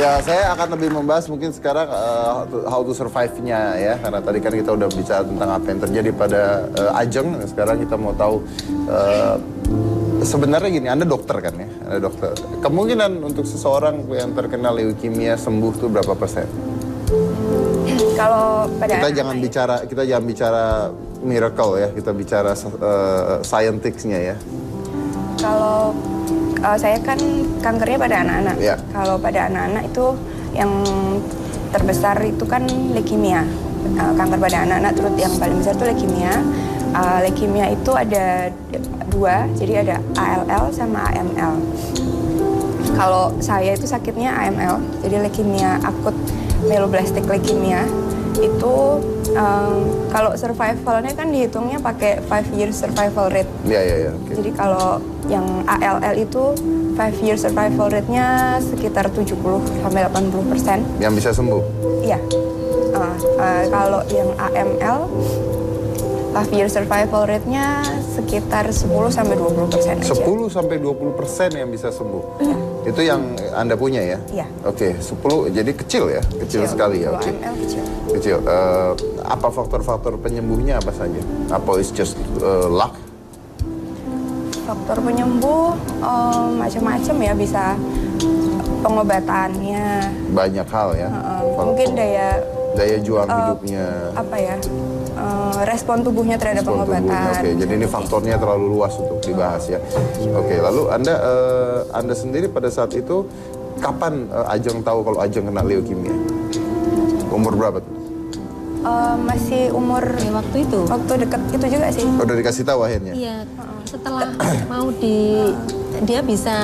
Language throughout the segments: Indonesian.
Ya, saya akan lebih membahas mungkin sekarang how to survive-nya ya. Karena tadi kan kita udah bicara tentang apa yang terjadi pada Ajeng. Sekarang kita mau tahu sebenarnya gini, Anda dokter kan ya? Anda dokter. Kemungkinan untuk seseorang yang terkena leukemia sembuh tuh berapa persen? Kalau pada kita jangan bicara miracle ya, kita bicara scientific-nya ya. Kalau saya kan kankernya pada anak-anak. Ya. Kalau pada anak-anak itu yang terbesar itu kan leukemia. Kanker pada anak-anak terus yang paling besar itu leukemia. Leukemia itu ada dua, jadi ada ALL sama AML. Kalau saya itu sakitnya AML, jadi leukemia akut myeloblasttic leukemia. Itu kalau survivalnya kan dihitungnya pakai 5 years survival rate. Iya. Okay. Jadi kalau yang ALL itu 5 years survival rate-nya sekitar 70-80%. Yang bisa sembuh? Iya. Kalau yang AML 5 years survival rate-nya sekitar 10-20%. 10-20% yang bisa sembuh? Iya. Itu yang Anda punya ya? Iya. Oke, 10 jadi kecil ya? Kecil sekali ya? Kalau Okay. AML kecil. Kecil. Apa faktor-faktor penyembuhnya apa saja? Apa it's just luck? Faktor penyembuh macam-macam ya, bisa pengobatannya. Banyak hal ya? Mungkin daya juang hidupnya. Apa ya? Respon tubuhnya terhadap Respon pengobatan. tubuhnya. Oke, jadi ini faktornya terlalu luas untuk dibahas ya. Oke, lalu Anda sendiri pada saat itu kapan Ajeng tahu kalau Ajeng kena leukemia? Umur berapa tuh? Masih umur Waktu itu. waktu deket itu juga sih. Udah dikasih tahu akhirnya? Iya, setelah mau dia bisa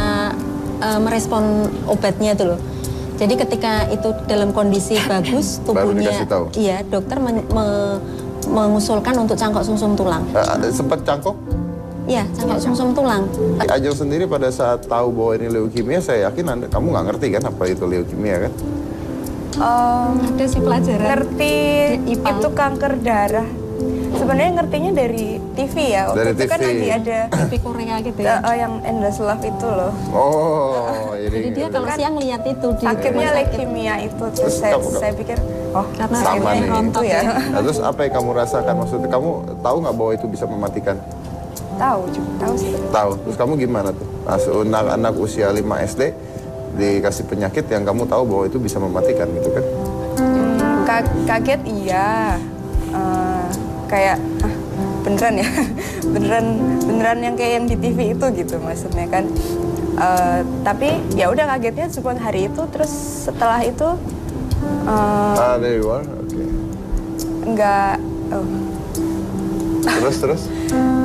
merespon obatnya itu loh. Jadi ketika itu dalam kondisi bagus Baru tubuhnya, dikasih tahu? iya dokter mengusulkan untuk cangkok sumsum tulang. Sempat cangkok? Iya, cangkok sumsum tulang. Ajeng sendiri pada saat tahu bahwa ini leukemia, saya yakin kamu nggak ngerti kan apa itu leukemia kan? Ada sih pelajaran. Ngerti IPA. itu kanker darah. Sebenarnya ngertinya dari TV ya. Waktu Dari itu kan TV. lagi ada TV Korea gitu ya. yang Endless Love itu loh. Oh, Jadi dia kalau siang lihat itu di Sakitnya rumah sakit. leukemia itu. Terus Terus saya pikir, oh Karena Sama sakitnya nih. rontok itu ya. Nah, terus apa yang kamu rasakan? Maksudnya kamu tahu nggak bahwa itu bisa mematikan? Tahu juga, tahu sih. Tahu. Terus kamu gimana tuh? Anak usia 5 SD dikasih penyakit yang kamu tahu bahwa itu bisa mematikan gitu kan? Kaget iya. Kayak beneran ya. beneran yang kayak yang di TV itu gitu maksudnya kan. Tapi ya udah kagetnya cuma hari itu, terus setelah itu There you are. Oke. enggak Terus?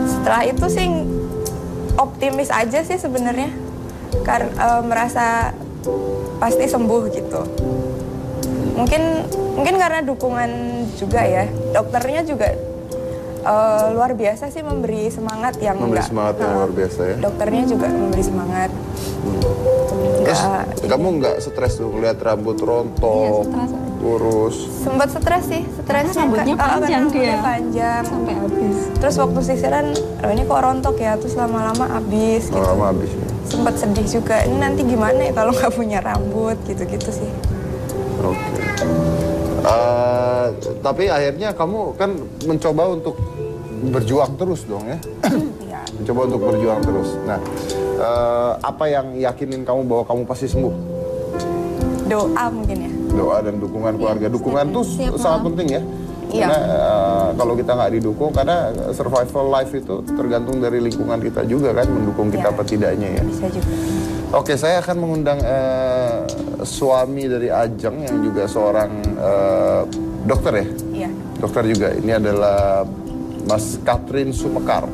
setelah itu sih optimis aja sih sebenarnya. Merasa pasti sembuh gitu. Mungkin karena dukungan juga ya. Dokternya juga luar biasa sih, memberi semangat yang Memberi semangat yang luar biasa ya. Dokternya juga memberi semangat. Terus Nggak- kamu nggak stres tuh lihat rambut rontok, Iya, stres. kurus? Sempat stres sih, stresnya rambutnya kan, panjang rambutnya dia. panjang. Sampai habis. Terus waktu sisiran, ini kok rontok ya, terus lama-lama habis gitu. Lama habis ya. Sempat sedih juga, ini nanti gimana ya kalau nggak punya rambut gitu-gitu sih. Oke. Tapi akhirnya kamu kan mencoba untuk berjuang terus dong ya? Iya. Mencoba untuk berjuang terus. Nah, apa yang yakinin kamu bahwa kamu pasti sembuh? Doa mungkin ya. Doa dan dukungan keluarga. Dukungan tuh setiap sangat malam. penting ya. Iya. Karena kalau kita nggak didukung, karena survival life itu tergantung dari lingkungan kita juga kan, mendukung kita Iya. apa tidaknya ya. Bisa juga. Oke, saya akan mengundang suami dari Ajeng yang juga seorang dokter ya. Iya. Dokter juga. Ini adalah Mas Katrin Sumekar.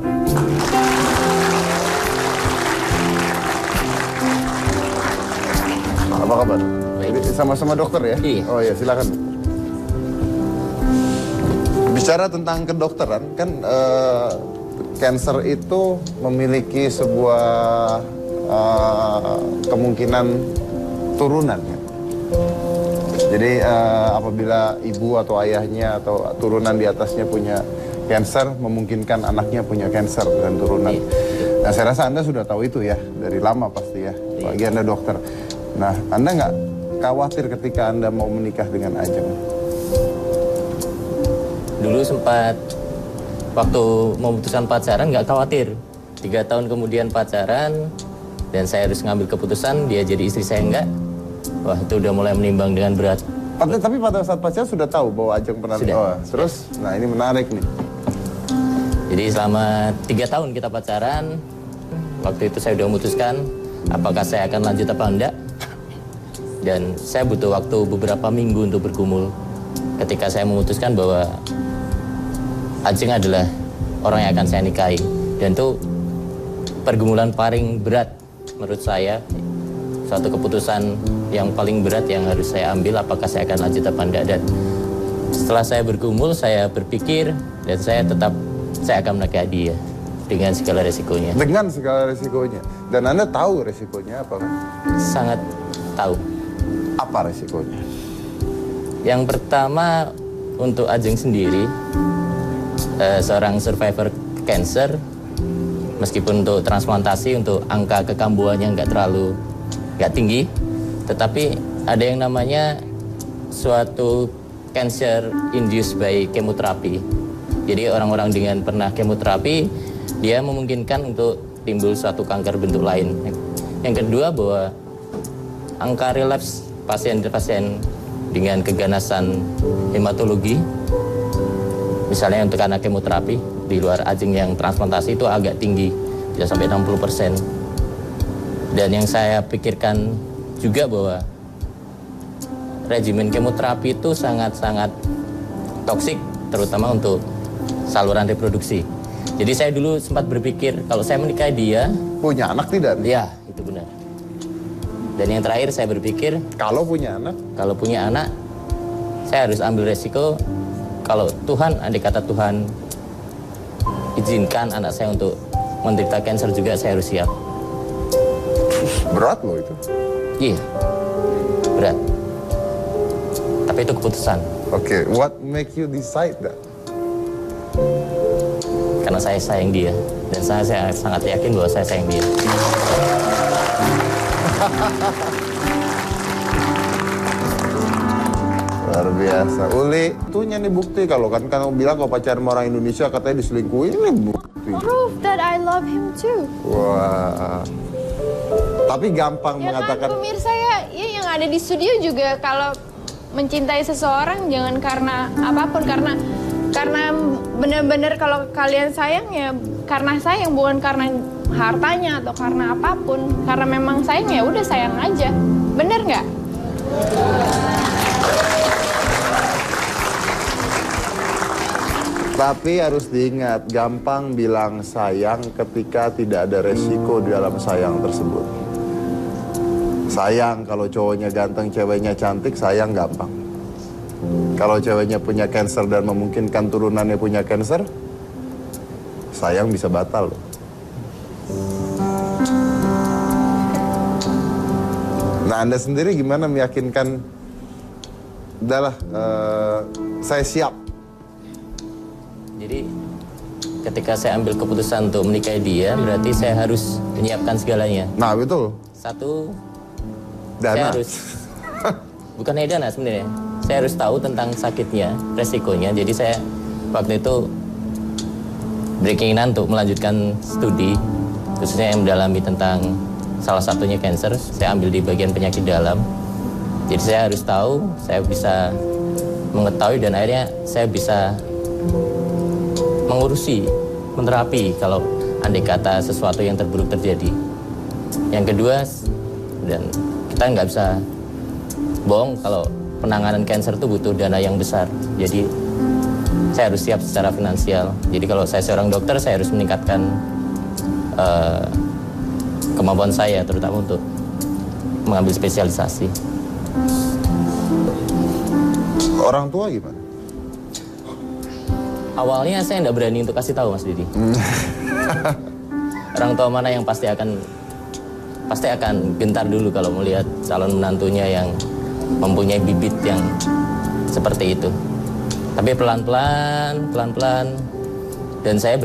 Apa kabar? Sama-sama dokter ya? Iya. Oh iya, silakan. Bicara tentang kedokteran, kan cancer itu memiliki sebuah kemungkinan turunan ya. Jadi apabila ibu atau ayahnya atau turunan di atasnya punya cancer, memungkinkan anaknya punya cancer dan turunan. Nah, saya rasa Anda sudah tahu itu ya, dari lama pasti ya, bagi Anda dokter. Nah, Anda nggak khawatir ketika Anda mau menikah dengan Ajeng? Dulu sempat waktu memutuskan pacaran nggak khawatir. 3 tahun kemudian pacaran dan saya harus ngambil keputusan dia jadi istri saya enggak. Wah, itu udah mulai menimbang dengan berat. Tapi pada saat pacaran sudah tahu bahwa Ajeng pernah Sudah. Oh, terus, nah ini menarik nih. Jadi selama 3 tahun kita pacaran, waktu itu saya udah memutuskan apakah saya akan lanjut apa enggak. Dan saya butuh waktu beberapa minggu untuk bergumul. Ketika saya memutuskan bahwa Ajeng adalah orang yang akan saya nikahi. Dan itu pergumulan paling berat menurut saya. Suatu keputusan yang paling berat yang harus saya ambil apakah saya akan lanjut apa enggak. Dan setelah saya bergumul, saya berpikir dan saya akan menikahi dia dengan segala resikonya. Dengan segala resikonya. Dan Anda tahu resikonya apa kan? Sangat tahu. Apa resikonya? Yang pertama untuk Ajeng sendiri, seorang survivor cancer, meskipun untuk transplantasi untuk angka kekambuhannya nggak tinggi, tetapi ada yang namanya suatu cancer induced by chemotherapy. Jadi orang-orang dengan pernah kemoterapi dia memungkinkan untuk timbul suatu kanker bentuk lain. Yang kedua bahwa angka relapse pasien-pasien dengan keganasan hematologi, misalnya untuk karena kemoterapi di luar Ajeng yang transplantasi itu agak tinggi, bisa sampai 60%. Dan yang saya pikirkan juga bahwa regimen kemoterapi itu sangat-sangat toksik, terutama untuk saluran reproduksi. Jadi saya dulu sempat berpikir kalau saya menikahi dia, Punya anak tidak? ya itu benar. Dan yang terakhir saya berpikir Kalau punya anak? kalau punya anak, saya harus ambil resiko. Kalau Tuhan, andai kata Tuhan izinkan anak saya untuk menderita kanker juga, saya harus siap. Berat loh itu. Iya, berat. Tapi itu keputusan. Oke, what make you decide that? Karena saya sayang dia. Dan saya sangat yakin bahwa saya sayang dia. Luar biasa. Uli, itunya nih bukti kalau kan kamu bilang kalau pacaran sama orang Indonesia katanya diselingkuhin, ini bukti. Proof that I love him too. Wah. Tapi gampang Ya kan mengatakan pemirsa ya yang ada di studio juga kalau mencintai seseorang jangan karena apapun, karena benar-benar kalau kalian sayang ya karena sayang, bukan karena hartanya atau karena apapun. Karena memang sayang ya udah sayang aja. Bener nggak? Tapi harus diingat, gampang bilang sayang ketika tidak ada resiko di dalam sayang tersebut. Sayang kalau cowoknya ganteng, ceweknya cantik, sayang gampang. Kalau ceweknya punya kanker dan memungkinkan turunannya punya kanker, sayang bisa batal loh. Nah, Anda sendiri gimana meyakinkan, udahlah, saya siap. Jadi ketika saya ambil keputusan untuk menikahi dia, berarti saya harus menyiapkan segalanya. Nah, betul. Satu, Dana. saya harus bukan hanya dana sebenarnya. Saya harus tahu tentang sakitnya, resikonya. Jadi saya waktu itu berkeinginan untuk melanjutkan studi, khususnya yang mendalami tentang salah satunya kanker. Saya ambil di bagian penyakit dalam. Jadi saya harus tahu, saya bisa mengetahui dan akhirnya saya bisa mengurusi, menerapi kalau andai kata sesuatu yang terburuk terjadi. Yang kedua, dan kita nggak bisa bohong kalau penanganan kanker itu butuh dana yang besar. Jadi saya harus siap secara finansial. Jadi kalau saya seorang dokter, saya harus meningkatkan kemampuan saya, terutama untuk mengambil spesialisasi. Orang tua gimana? Awalnya saya nggak berani untuk kasih tahu, Mas Didi. Orang tua mana yang pasti akan gentar dulu kalau melihat calon menantunya yang mempunyai bibit yang seperti itu. Tapi pelan-pelan, dan saya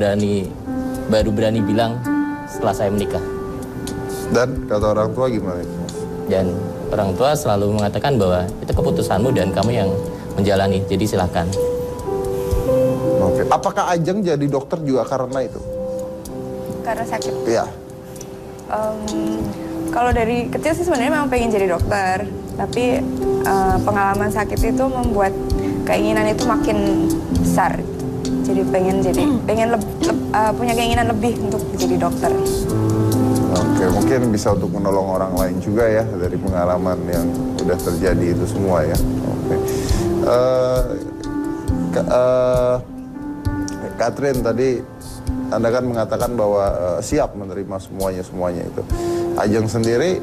baru berani bilang setelah saya menikah. Dan kata orang tua gimana? Dan orang tua selalu mengatakan bahwa itu keputusanmu dan kamu yang menjalani, jadi silahkan. Oke. Apakah Ajeng jadi dokter juga karena itu? Karena sakit. Iya. Kalau dari kecil sih sebenarnya memang pengen jadi dokter, tapi pengalaman sakit itu membuat keinginan itu makin besar. Jadi pengen punya keinginan lebih untuk jadi dokter. Oke, mungkin bisa untuk menolong orang lain juga ya dari pengalaman yang udah terjadi itu semua ya. Oke. Catherine, tadi Anda kan mengatakan bahwa siap menerima semuanya itu. Ajeng sendiri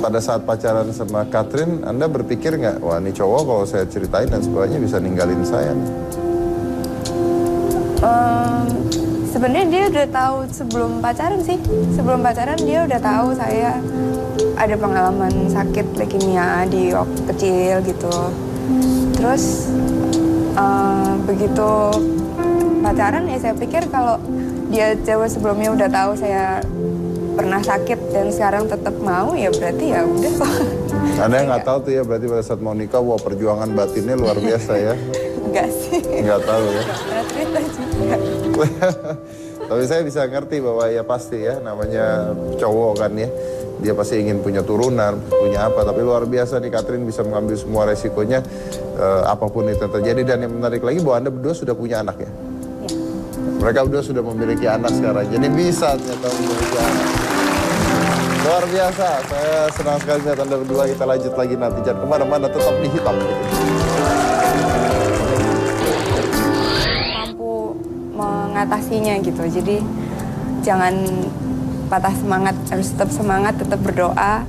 pada saat pacaran sama Catherine, Anda berpikir nggak, wah ini cowok kalau saya ceritain dan sebagainya bisa ninggalin saya nih? Sebenarnya dia udah tahu sebelum pacaran sih. Sebelum pacaran dia udah tahu saya ada pengalaman sakit leukemia di waktu kecil gitu. Terus begitu pacaran ya saya pikir kalau dia jauh sebelumnya udah tahu saya pernah sakit dan sekarang tetap mau, ya berarti ya udah kok. Anda nggak tahu tuh ya, berarti pada saat mau nikah, wah perjuangan batinnya luar biasa ya. Enggak sih. Nggak tahu ya. Pernah cerita juga. Tapi saya bisa ngerti bahwa ya pasti ya, namanya cowok kan ya, dia pasti ingin punya turunan, punya apa. Tapi luar biasa nih Catherine bisa mengambil semua resikonya, apapun itu terjadi. Dan yang menarik lagi bahwa Anda berdua sudah punya anak ya. Mereka berdua sudah memiliki anak sekarang, jadi bisa ternyata memiliki anak. Luar biasa, saya senang sekali melihat Anda berdua. Kita lanjut lagi nanti, jangan kemana-mana, tetap di Hitam. Mampu mengatasinya gitu, jadi jangan patah semangat, harus tetap semangat, tetap berdoa,